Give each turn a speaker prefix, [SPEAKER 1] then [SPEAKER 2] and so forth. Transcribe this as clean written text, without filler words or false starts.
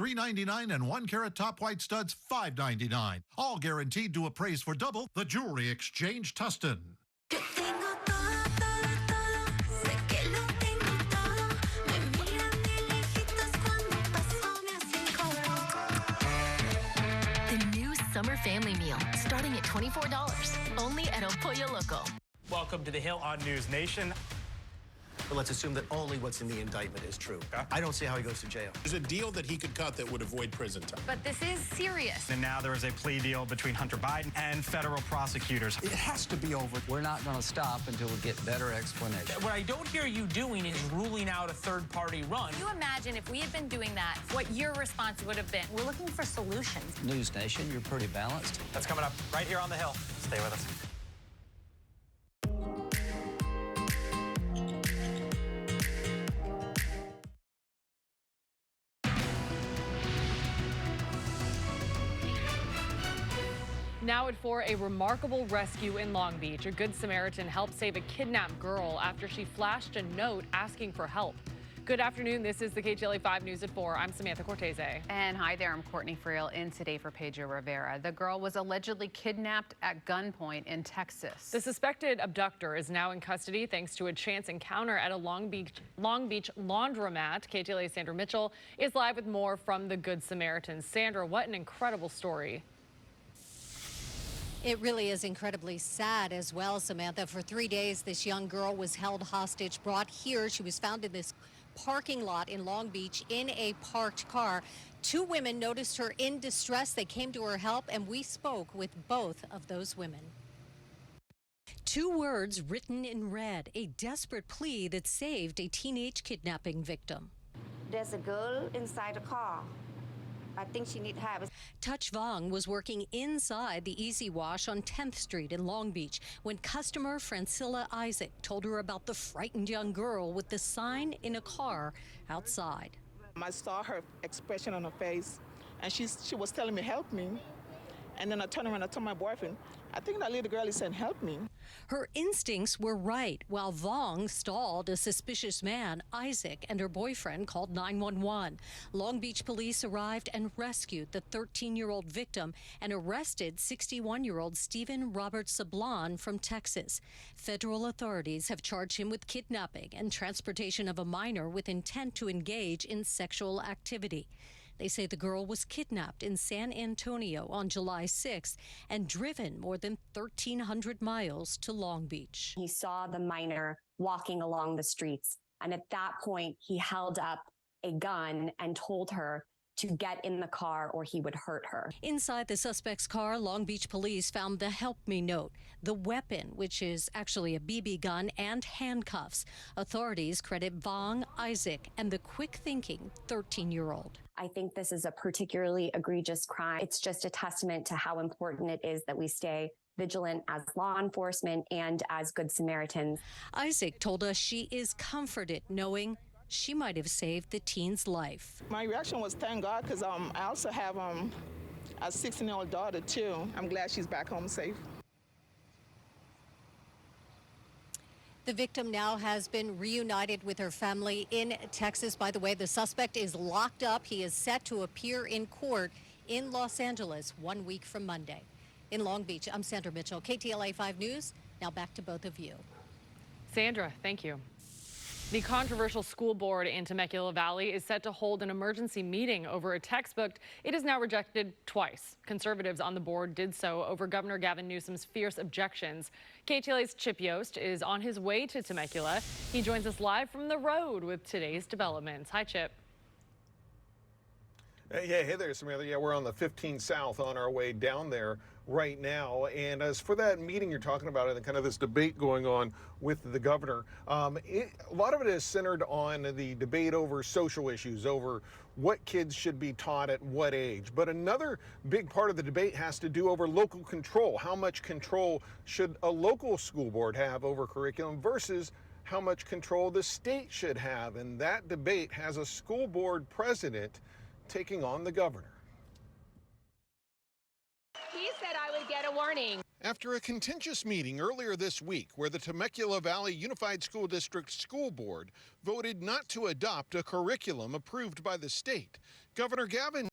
[SPEAKER 1] $3.99 and 1-carat top white studs $5.99. All guaranteed to appraise for double. The Jewelry Exchange, Tustin.
[SPEAKER 2] The new summer family meal, starting at $24, only at El Pollo Loco.
[SPEAKER 3] Welcome to The Hill on News Nation.
[SPEAKER 4] But let's assume that only what's in the indictment is true. Okay. I don't see how he goes to jail.
[SPEAKER 5] There's a deal that he could cut that would avoid prison time.
[SPEAKER 6] But this is serious.
[SPEAKER 3] And now there is a plea deal between Hunter Biden and federal prosecutors.
[SPEAKER 7] It has to be over. We're not going to stop until we get better explanation.
[SPEAKER 8] What I don't hear you doing is ruling out a third-party run.
[SPEAKER 6] Can you imagine if we had been doing that, what your response would have been? We're looking for solutions.
[SPEAKER 7] News Nation, you're pretty balanced.
[SPEAKER 3] That's coming up right here on The Hill. Stay with us.
[SPEAKER 9] Now for a remarkable rescue in Long Beach. A Good Samaritan helped save a kidnapped girl after she flashed a note asking for help. Good afternoon. This is the KTLA 5 News at 4. I'm Samantha Cortese.
[SPEAKER 10] And hi there. I'm Courtney Friel in today for Pedro Rivera. The girl was allegedly kidnapped at gunpoint in Texas.
[SPEAKER 9] The suspected abductor is now in custody thanks to a chance encounter at a Long Beach laundromat. KTLA's Sandra Mitchell is live with more from the Good Samaritan. Sandra, what an incredible story.
[SPEAKER 11] It really is incredibly sad as well, Samantha. For 3 days, this young girl was held hostage, brought here. She was found in this parking lot in Long Beach in a parked car. Two women noticed her in distress. They came to her help, and we spoke with both of those women. Two words written in red, a desperate plea that saved a teenage kidnapping victim.
[SPEAKER 12] There's a girl inside the car. I think she needs help.
[SPEAKER 11] Touch Vong was working inside the Easy Wash on 10th Street in Long Beach when customer Francilla Isaac told her about the frightened young girl with the sign in a car outside.
[SPEAKER 13] I saw her expression on her face, and she was telling me, help me. And then I turned around and I told my boyfriend, I think that little girl is saying, help me.
[SPEAKER 11] Her instincts were right. While Vong stalled a suspicious man, Isaac and her boyfriend called 911. Long Beach police arrived and rescued the 13-year-old victim and arrested 61-year-old Stephen Robert Sablon from Texas. Federal authorities have charged him with kidnapping and transportation of a minor with intent to engage in sexual activity. They say the girl was kidnapped in San Antonio on July 6th and driven more than 1,300 miles to Long Beach.
[SPEAKER 14] He saw the minor walking along the streets, and at that point, he held up a gun and told her to get in the car or he would hurt her.
[SPEAKER 11] Inside the suspect's car, Long Beach police found the help me note, the weapon, which is actually a BB gun, and handcuffs. Authorities credit Vong, Isaac, and the quick-thinking 13-year-old.
[SPEAKER 14] I think this is a particularly egregious crime. It's just a testament to how important it is that we stay vigilant as law enforcement and as Good Samaritans.
[SPEAKER 11] Isaac told us she is comforted knowing she might have saved the teen's life.
[SPEAKER 13] My reaction was thank God, because I also have a 16-year-old daughter too. I'm glad she's back home safe.
[SPEAKER 11] The victim now has been reunited with her family in Texas. By the way, the suspect is locked up. He is set to appear in court in Los Angeles 1 week from Monday. In Long Beach, I'm Sandra Mitchell, KTLA 5 News. Now back to both of you.
[SPEAKER 9] Sandra, thank you. The controversial school board in Temecula Valley is set to hold an emergency meeting over a textbook it is now rejected twice. Conservatives on the board did so over Governor Gavin Newsom's fierce objections. KTLA's Chip Yost is on his way to Temecula. He joins us live from the road with today's developments. Hi, Chip.
[SPEAKER 5] Hey there, Samantha. Yeah, we're on the 15 South on our way down there right now. And as for that meeting you're talking about and kind of this debate going on with the governor, a lot of it is centered on the debate over social issues, over what kids should be taught at what age. But another big part of the debate has to do over local control. How much control should a local school board have over curriculum versus how much control the state should have? And that debate has a school board president taking on the governor.
[SPEAKER 15] He said I would get a warning.
[SPEAKER 5] After a contentious meeting earlier this week where the Temecula Valley Unified School District School Board voted not to adopt a curriculum approved by the state, Governor Gavin